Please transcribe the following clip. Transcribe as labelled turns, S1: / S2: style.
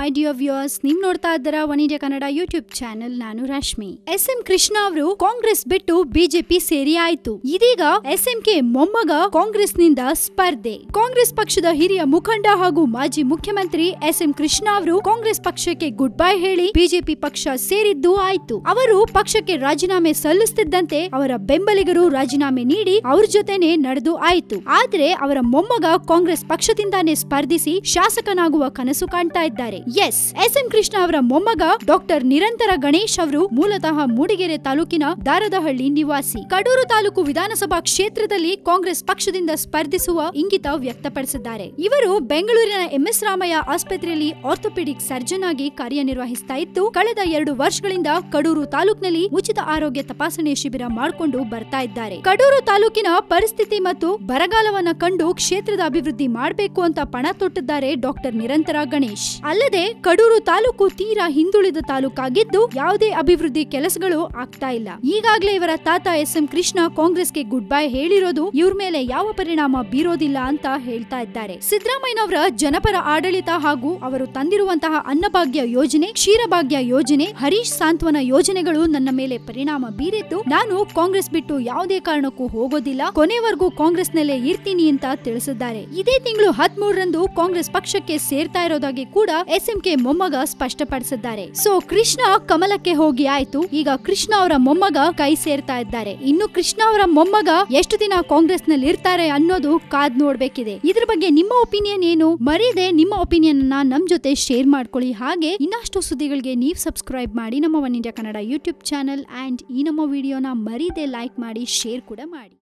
S1: My dear viewers, ನೀವು ನೋಡ್ತಾ ಇದ್ದೀರಾ one India Kannada YouTube channel. ನಾನು ರಶ್ಮಿ. ಎಸ್.ಎಂ. ಕೃಷ್ಣ ಅವರು ಕಾಂಗ್ರೆಸ್ ಬಿಟ್ಟು ಬಿಜೆಪಿ ಸೇರಿ ಆಯ್ತು. ಇದೀಗ ಎಸ್.ಎಂ.ಕೆ ಮೊಮ್ಮಗ ಕಾಂಗ್ರೆಸ್ ನಿಂದ ಸ್ಪರ್ಧೆ. ಕಾಂಗ್ರೆಸ್ ಪಕ್ಷದ ಹಿರಿಯ ಮುಖಂಡ ಹಾಗೂ ಮಾಜಿ ಮುಖ್ಯಮಂತ್ರಿ ಎಸ್.ಎಂ. ಕೃಷ್ಣ ಅವರು ಕಾಂಗ್ರೆಸ್ ಪಕ್ಷಕ್ಕೆ ಗುಡ್ ಬೈ ಹೇಳಿ ಬಿಜೆಪಿ ಪಕ್ಷ ಸೇರಿದ್ದು ಆಯ್ತು. ಅವರು ಪಕ್ಷಕ್ಕೆ ರಾಜೀನಾಮೆ ಸಲ್ಲಿಸುತ್ತಿದ್ದಂತೆ ಅವರ ಬೆಂಬಲಿಗರು ರಾಜೀನಾಮೆ ನೀಡಿ ಅವ್ರ ಜೊತೆನೆ ನಡೆದು ಆಯ್ತು. ಆದ್ರೆ ಅವರ ಮೊಮ್ಮಗ ಕಾಂಗ್ರೆಸ್ ಪಕ್ಷದಿಂದಾನೇ ಸ್ಪರ್ಧಿಸಿ ಶಾಸಕನಾಗುವ ಕನಸು ಕಾಣ್ತಾ ಇದ್ದಾರೆ. ಎಸ್.ಎಂ. ಕೃಷ್ಣ ಅವರ ಮೊಮ್ಮಗ ಡಾಕ್ಟರ್ ನಿರಂತರ ಗಣೇಶ್ ಅವರು ಮೂಲತಃ ಮೂಡಿಗೆರೆ ತಾಲೂಕಿನ ದಾರದಹಳ್ಳಿ ನಿವಾಸಿ. ಕಡೂರು ತಾಲೂಕು ವಿಧಾನಸಭಾ ಕ್ಷೇತ್ರದಲ್ಲಿ ಕಾಂಗ್ರೆಸ್ ಪಕ್ಷದಿಂದ ಸ್ಪರ್ಧಿಸುವ ಇಂಗಿತ ವ್ಯಕ್ತಪಡಿಸಿದ್ದಾರೆ. ಇವರು ಬೆಂಗಳೂರಿನ ಎಂಎಸ್ ರಾಮಯ್ಯ ಆಸ್ಪತ್ರೆಯಲ್ಲಿ ಆರ್ಥೋಪೆಡಿಕ್ ಸರ್ಜನ್ ಆಗಿ ಕಾರ್ಯನಿರ್ವಹಿಸ್ತಾ ಇದ್ದು, ಕಳೆದ 2 ವರ್ಷಗಳಿಂದ ಕಡೂರು ತಾಲೂಕಿನಲ್ಲಿ ಉಚಿತ ಆರೋಗ್ಯ ತಪಾಸಣೆ ಶಿಬಿರ ಮಾಡಿಕೊಂಡು ಬರ್ತಾ ಇದ್ದಾರೆ. ಕಡೂರು ತಾಲೂಕಿನ ಪರಿಸ್ಥಿತಿ ಮತ್ತು ಬರಗಾಲವನ್ನ ಕಂಡು ಕ್ಷೇತ್ರದ ಅಭಿವೃದ್ಧಿ ಮಾಡಬೇಕು ಅಂತ ಪಣ ತೊಟ್ಟಿದ್ದಾರೆ ಡಾಕ್ಟರ್ ನಿರಂತರ ಗಣೇಶ್. ಅಲ್ಲದೆ ಕಡೂರು ತಾಲೂಕು ತೀರಾ ಹಿಂದುಳಿದ ತಾಲೂಕಾಗಿದ್ದು ಯಾವುದೇ ಅಭಿವೃದ್ಧಿ ಕೆಲಸಗಳು ಆಗ್ತಾ ಇಲ್ಲ. ಈಗಾಗಲೇ ಇವರ ತಾತ ಎಸ್.ಎಂ. ಕೃಷ್ಣ ಕಾಂಗ್ರೆಸ್ಗೆ ಗುಡ್ ಬೈ ಹೇಳಿರೋದು ಇವ್ರ ಮೇಲೆ ಯಾವ ಪರಿಣಾಮ ಬೀರೋದಿಲ್ಲ ಅಂತ ಹೇಳ್ತಾ ಇದ್ದಾರೆ. ಸಿದ್ದರಾಮಯ್ಯನವರ ಜನಪರ ಆಡಳಿತ ಹಾಗೂ ಅವರು ತಂದಿರುವಂತಹ ಅನ್ನಭಾಗ್ಯ ಯೋಜನೆ, ಕ್ಷೀರಭಾಗ್ಯ ಯೋಜನೆ, ಹರೀಶ್ ಸಾಂತ್ವನ ಯೋಜನೆಗಳು ನನ್ನ ಮೇಲೆ ಪರಿಣಾಮ ಬೀರಿದ್ದು ನಾನು ಕಾಂಗ್ರೆಸ್ ಬಿಟ್ಟು ಯಾವುದೇ ಕಾರಣಕ್ಕೂ ಹೋಗೋದಿಲ್ಲ, ಕೊನೆವರೆಗೂ ಕಾಂಗ್ರೆಸ್ ನಲ್ಲೇ ಇರ್ತೀನಿ ಅಂತ ತಿಳಿಸಿದ್ದಾರೆ. ಇದೇ ತಿಂಗಳು 13ರಂದು ಕಾಂಗ್ರೆಸ್ ಪಕ್ಷಕ್ಕೆ ಸೇರ್ತಾ ಇರೋದಾಗಿ ಕೂಡ ಎಸ್.ಎಂ.ಕೆ ಮೊಮ್ಮಗ ಸ್ಪಷ್ಟಪಡಿಸಿದ್ದಾರೆ. ಸೊ ಕೃಷ್ಣ ಕಮಲಕ್ಕೆ ಹೋಗಿ ಆಯ್ತು, ಈಗ ಕೃಷ್ಣ ಅವರ ಮೊಮ್ಮಗ ಕೈ ಸೇರ್ತಾ ಇದ್ದಾರೆ. ಇನ್ನು ಕೃಷ್ಣ ಅವರ ಮೊಮ್ಮಗ ಎಷ್ಟು ದಿನ ಕಾಂಗ್ರೆಸ್ ನಲ್ಲಿ ಇರ್ತಾರೆ ಅನ್ನೋದು ಕಾದ್ ನೋಡ್ಬೇಕಿದೆ. ಇದ್ರ ಬಗ್ಗೆ ನಿಮ್ಮ ಒಪಿನಿಯನ್ ಏನು? ಮರೀದೆ ನಿಮ್ಮ ಒಪಿನಿಯನ್ ನಮ್ ಜೊತೆ ಶೇರ್ ಮಾಡ್ಕೊಳ್ಳಿ. ಹಾಗೆ ಇನ್ನಷ್ಟು ಸುದ್ದಿಗಳಿಗೆ ನೀವು ಸಬ್ಸ್ಕ್ರೈಬ್ ಮಾಡಿ ನಮ್ಮ one India Kannada YouTube channel. And ಈ ನಮ್ಮ ವಿಡಿಯೋನ ಮರೀದೆ ಲೈಕ್ ಮಾಡಿ, ಶೇರ್ ಕೂಡ ಮಾಡಿ.